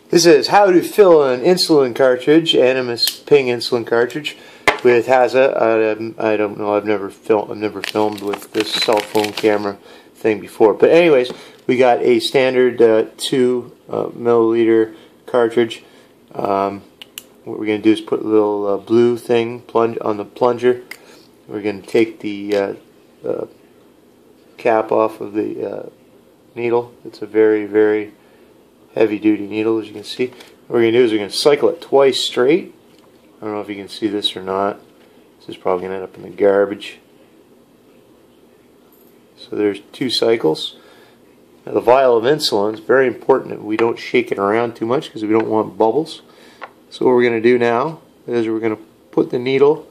This is how to fill an insulin cartridge, Animas ping insulin cartridge with Haza. I don't know. I've never filmed with this cell phone camera thing before. But anyways, we got a standard 2 milliliter cartridge. What we're going to do is put a little blue thing on the plunger. We're going to take the cap off of the needle. It's a very, very heavy-duty needle, as you can see. What we're going to do is we're going to cycle it twice straight. I don't know if you can see this or not. This is probably going to end up in the garbage. So there's 2 cycles. Now the vial of insulin is very important that we don't shake it around too much because we don't want bubbles. So what we're going to do now is we're going to put the needle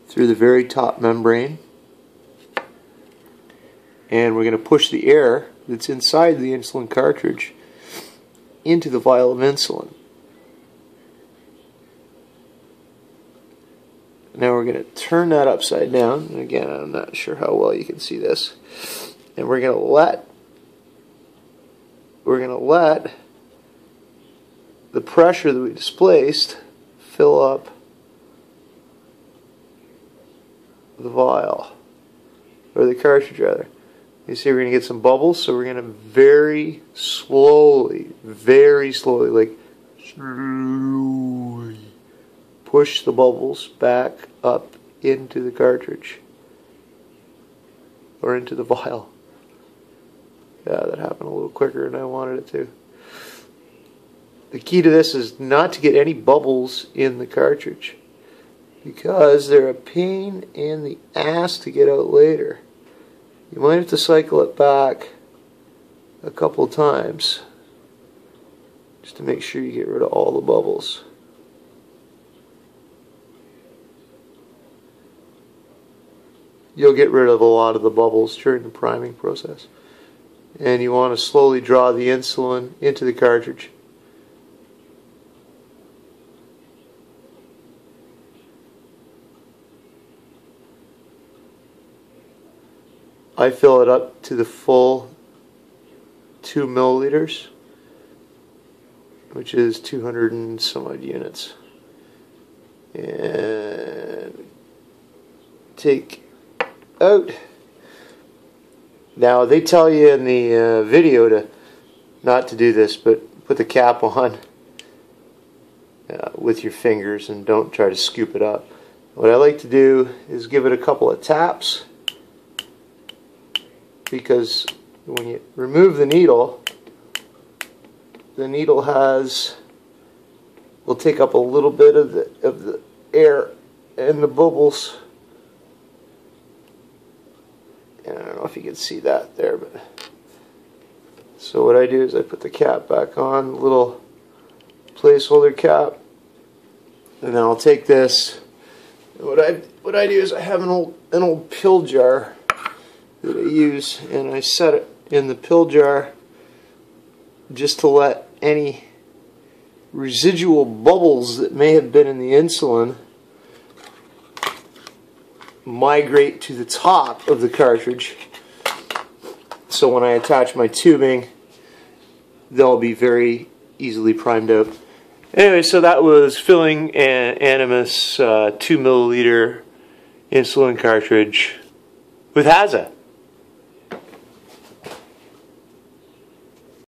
through the very top membrane, and we're going to push the air that's inside the insulin cartridge into the vial of insulin. Now we're going to turn that upside down. And again, I'm not sure how well you can see this. And we're going to let the pressure that we displaced fill up the vial, or the cartridge rather. You see we're going to get some bubbles, so we're going to very slowly, like slowly push the bubbles back up into the cartridge, or into the vial. Yeah, that happened a little quicker than I wanted it to. The key to this is not to get any bubbles in the cartridge, because they're a pain in the ass to get out later. You might have to cycle it back a couple of times just to make sure you get rid of all the bubbles. You'll get rid of a lot of the bubbles during the priming process. And you want to slowly draw the insulin into the cartridge. I fill it up to the full 2 milliliters, which is 200 and some odd units. And take out. Now they tell you in the video to not to do this, but put the cap on with your fingers and don't try to scoop it up. What I like to do is give it a couple of taps, because when you remove the needle will take up a little bit of the air and the bubbles. And I don't know if you can see that there, but so what I do is I put the cap back on, little placeholder cap, and then I'll take this. What I do is I have an old pill jar that I use, and I set it in the pill jar just to let any residual bubbles that may have been in the insulin migrate to the top of the cartridge. So when I attach my tubing, they'll be very easily primed out. Anyway, so that was filling an Animas 2 milliliter insulin cartridge with Haza.